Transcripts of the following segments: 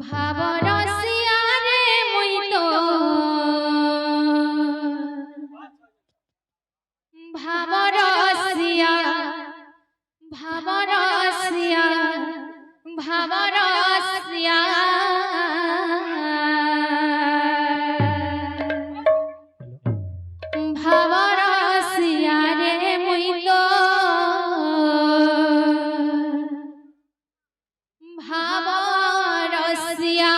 ভাবরসিয়া রে মুই তো ভাবরসিয়া ভাবরসিয়া ভাবরসিয়া ভাবরসিয়া রে মুই তো ভাবরসিয়া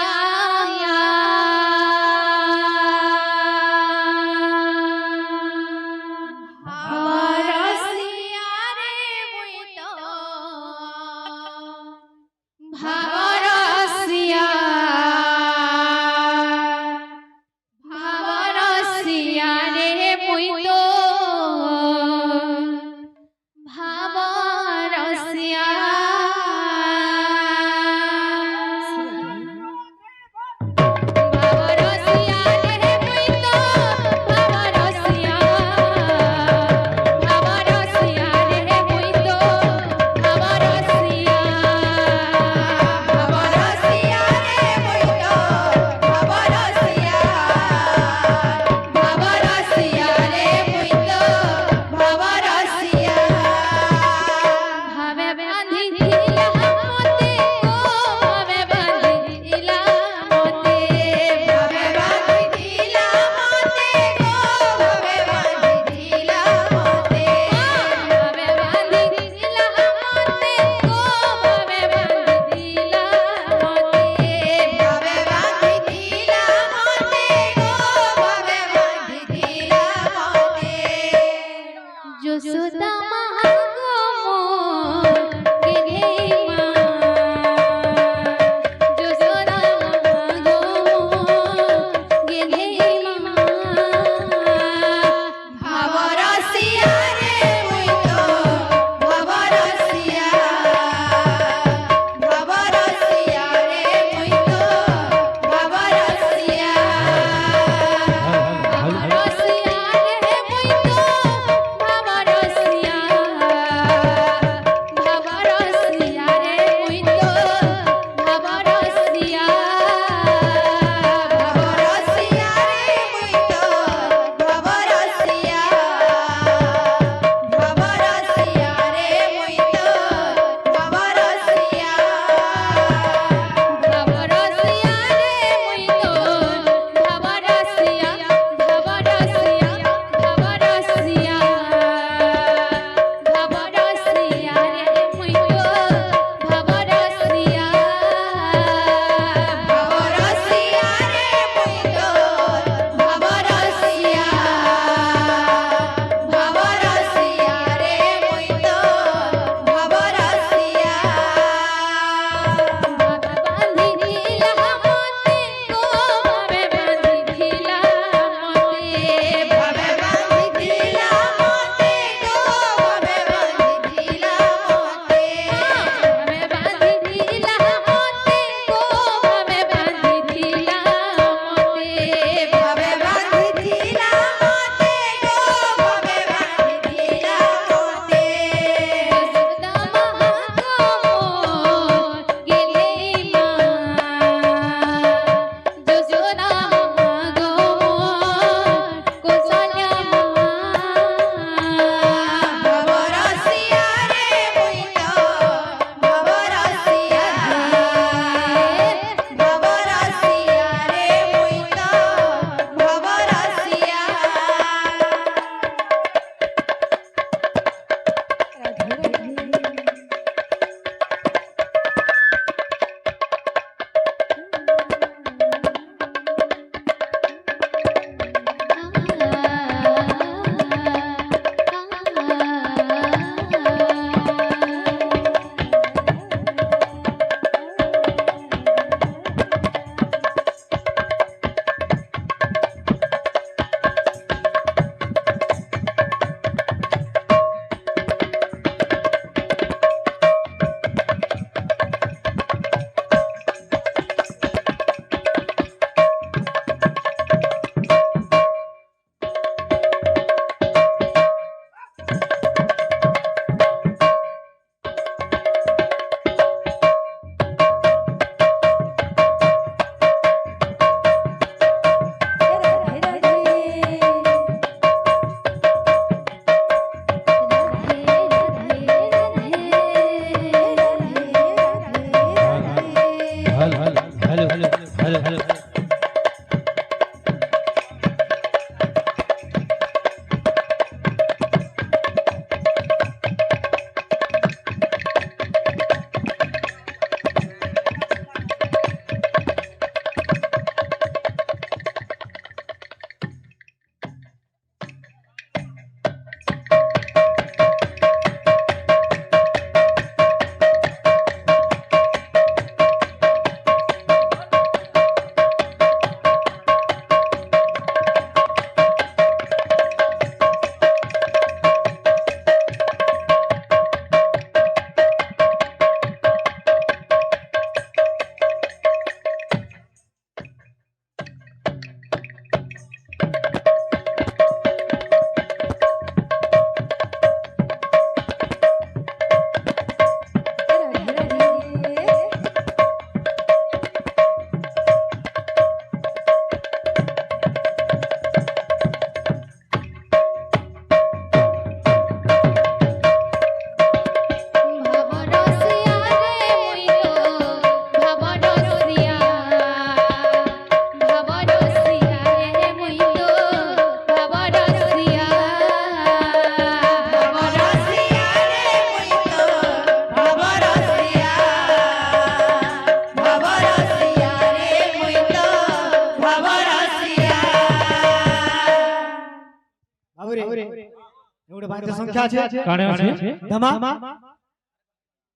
गुड बात संख्या छे काणे छे धमा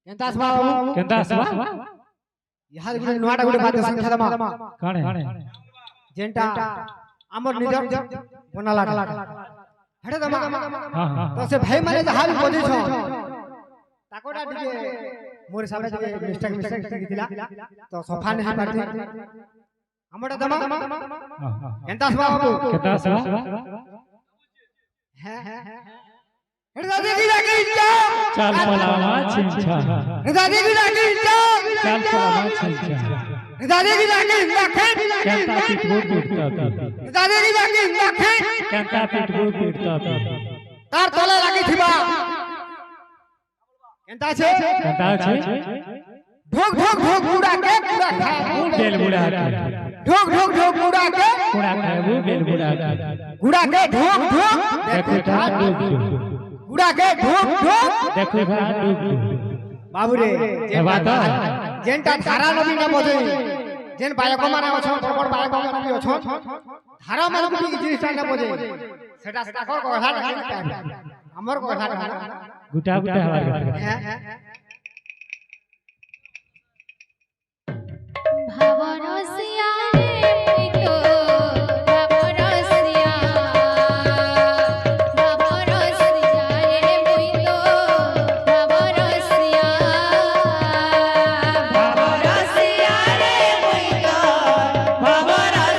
केंतास बाबू यार गुड नोटा गुड बात संख्या धमा काणे जेंटा अमर निधर बनाला हेडे धमा हां तो से भाई माने हाल बोली छो ताकोडा टिके मोर सामने टिके मिस्टेक दिला तो सोफा नहीं पाती हमडा धमा केंतास बाबू दादी की लागी जा चल पलावा छिंछा दादी की लागी जा चल पलावा छिंछा दादी की लागी लाखे केंता पिटबो पीटता दादी की लागी लाखे केंता पिटबो पीटता तार तले लागी थिबा केंता छे ढोक ढोक ढोक बुड़ा के बुड़ा खाए बेल बुड़ा के ढोक ढोक ढोक बुड़ा के बुड़ा खाए वो बेल बुड़ा के बुड़ा के ढोक ढोक देखो था डूब बुड़ा के ढोक ढोक देखो था डूब बाबू रे ए बात जेंटा धारा नदी ना बजे जेन बायको माने अछो प्रबल बायको माने अछो धारा माने को जिनिस ना बजे सेटा सेटा को कथा हमर को कथा गुटा गुटा हवार भावरसिया रे मुइतो भावरसिया रे मुइतो भावरसिया रे मुइतो भावरसिया रे मुइतो भावरसिया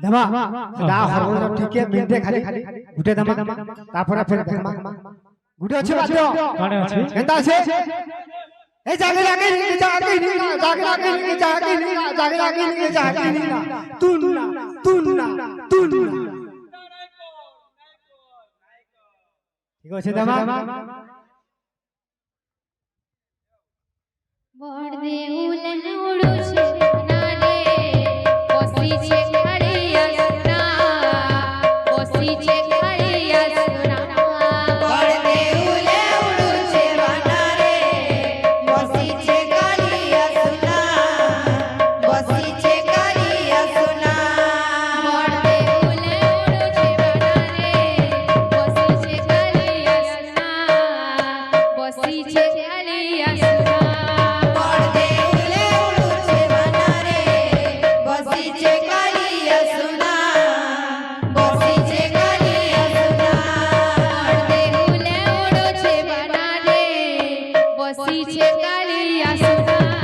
धमा दा हरगो ठीके मिनटे खाली गुटे धमा तापर फिर धमा गुटे अछि बात काणे अछि केंता আছে ए जागे लागे जागे जागे लागे जागे जागे लागे जागे तुन्ना तुन्ना तुन्ना ठीक আছে धमा बड़ दे उलन उड़ू छे ना रे बसी छे खड़िया सुना बसी छे खड़िया सुना बड़ दे उले उड़ू छे ना रे बसी छे खड़िया सुना बसी छे खड़िया सुना बड़ दे उले उड़ू छे ना रे बसी छे खड़िया सुना बसी छे खड़िया सुना बसी छे कालिया सुना